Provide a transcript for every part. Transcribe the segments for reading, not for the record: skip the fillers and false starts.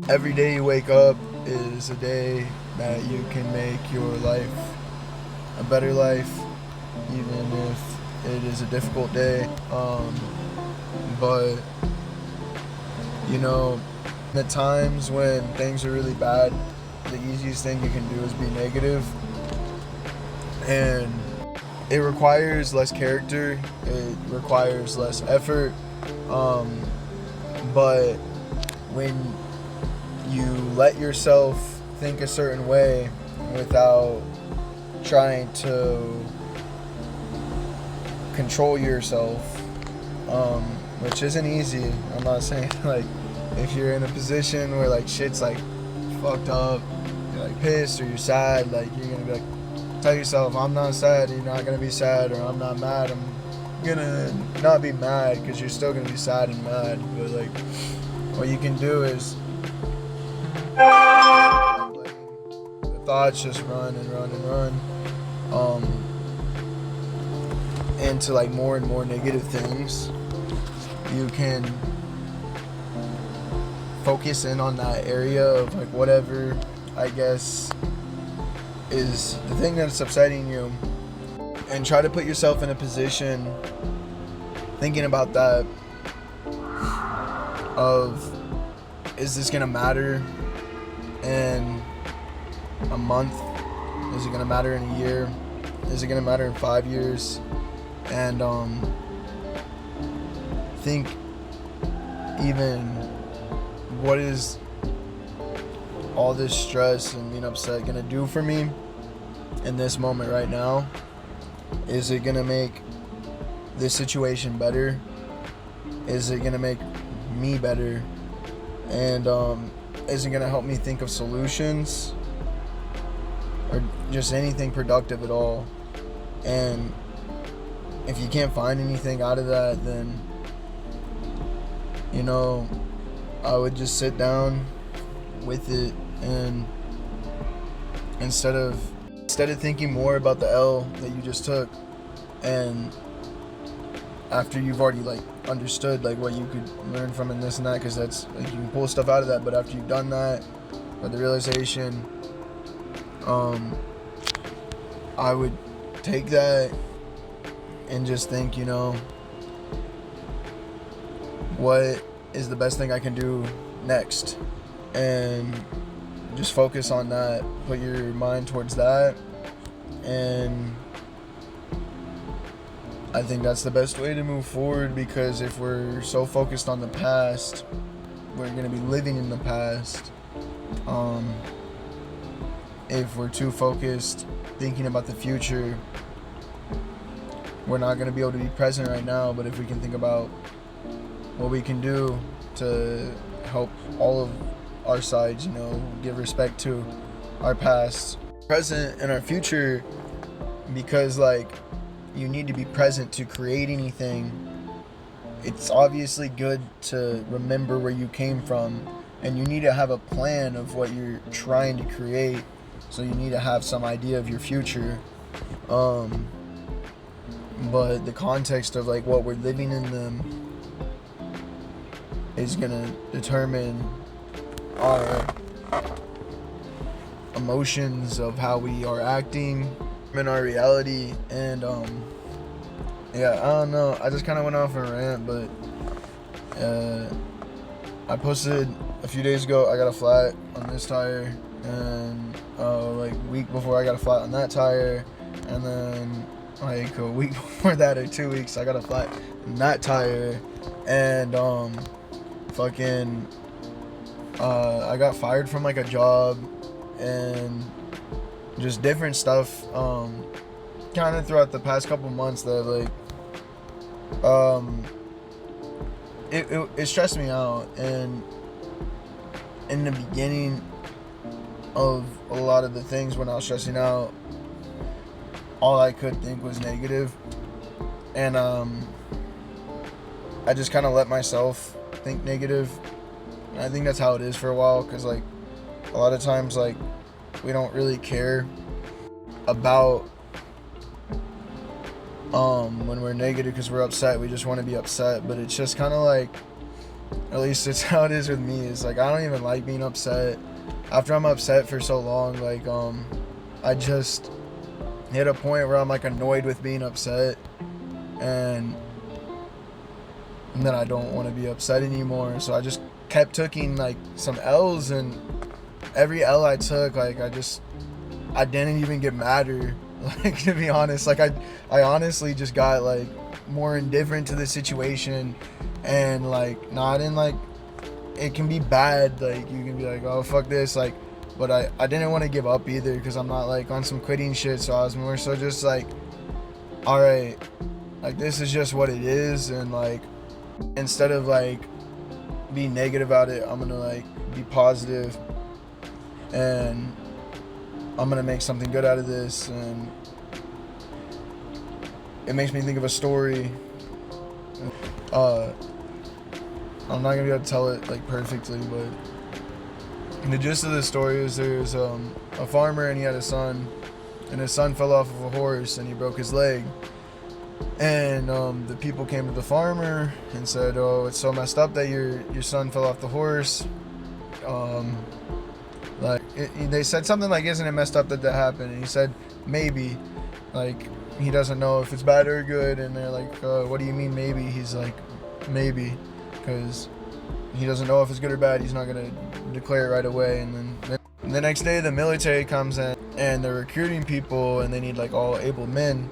Every day you wake up is a day that you can make your life a better life, even if it is a difficult day. But you know, the times when things are really bad, the easiest thing you can do is be negative, and it requires less character, it requires less effort, um, but when you let yourself think a certain way without trying to control yourself, which isn't easy. I'm not saying like if you're in a position where like shit's like fucked up, you're like pissed or you're sad, like you're gonna be like, tell yourself, I'm not sad, you're not gonna be sad, or I'm not mad, I'm gonna not be mad, because you're still gonna be sad and mad. But like, what you can do is letting the thoughts just run and run and run, into like more and more negative things. You can focus in on that area of like whatever, I guess, is the thing that's upsetting you, and try to put yourself in a position thinking about that of, is this gonna matter in a month? Is it gonna matter in a year? Is it gonna matter in 5 years? And think even, what is all this stress and being upset gonna do for me in this moment right now? Is it gonna make this situation better? Is it gonna make me better? And is it gonna help me think of solutions, or just anything productive at all? And if you can't find anything out of that, then I would just sit down with it, and instead of thinking more about the L that you just took, and after you've already like understood like what you could learn from and this and that, because that's like, you can pull stuff out of that, but after you've done that, or the realization, I would take that and just think, what is the best thing I can do next, and just focus on that, put your mind towards that. And I think that's the best way to move forward, because if we're so focused on the past, we're going to be living in the past. If we're too focused thinking about the future, we're not going to be able to be present right now. But if we can think about what we can do to help all of our sides, give respect to our past, present, and our future, because like, you need to be present to create anything. It's obviously good to remember where you came from, and you need to have a plan of what you're trying to create, so you need to have some idea of your future. But the context of like what we're living in them is gonna determine our emotions of how we are acting in our reality. And yeah, I don't know, I just kind of went off on a rant, but I posted a few days ago I got a flat on this tire, and like a week before I got a flat on that tire, and then like a week before that, or 2 weeks, I got a flat on that tire. And fucking I got fired from like a job, and just different stuff kind of throughout the past couple months that like it stressed me out. And in the beginning of a lot of the things, when I was stressing out, all I could think was negative. And I just kind of let myself think negative. And I think that's how it is for a while, because like a lot of times like we don't really care about when we're negative, because we're upset, we just want to be upset. But it's just kind of like At least it's how it is with me. It's like I don't even like being upset. After I'm upset for so long, like I just hit a point where I'm like annoyed with being upset, and then I don't want to be upset anymore. So I just kept taking like some L's, and every L I took, like I didn't even get madder. Like, to be honest, like I honestly just got like more indifferent to the situation, and like not in like it can be bad. Like you can be like, oh fuck this, like, but I didn't want to give up either, because I'm not like on some quitting shit. So I was more so just like, all right, like this is just what it is, and like instead of like being negative about it, I'm gonna like be positive, and I'm gonna make something good out of this. And it makes me think of a story. I'm not gonna be able to tell it like perfectly, but the gist of the story is there's a farmer, and he had a son, and his son fell off of a horse and he broke his leg. And the people came to the farmer and said, oh, it's so messed up that your son fell off the horse. They said something like, isn't it messed up that happened? And he said, maybe. Like, he doesn't know if it's bad or good. And they're like, what do you mean maybe? He's like, maybe, because he doesn't know if it's good or bad. He's not going to declare it right away. And then the next day the military comes in and they're recruiting people, and they need like all able men.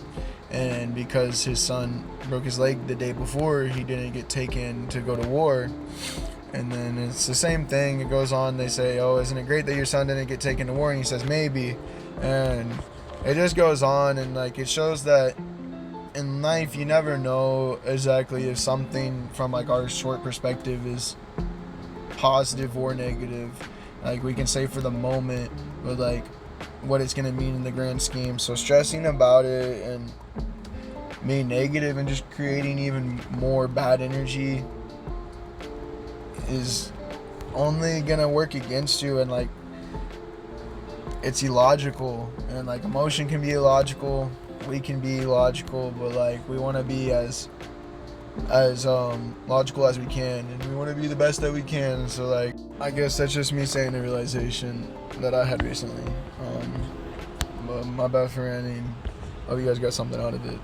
And because his son broke his leg the day before, he didn't get taken to go to war. And then it's the same thing. It goes on. They say, oh, isn't it great that your son didn't get taken to war? And he says, maybe. And it just goes on. And like, it shows that in life, you never know exactly if something from like our short perspective is positive or negative. Like, we can say for the moment, but like what it's going to mean in the grand scheme. So stressing about it and being negative and just creating even more bad energy is only gonna work against you. And like, it's illogical, and like emotion can be illogical, we can be illogical, but like we want to be as logical as we can, and we want to be the best that we can. So like, I guess that's just me saying a realization that I had recently. But my bad for ranting. Hope you guys got something out of it.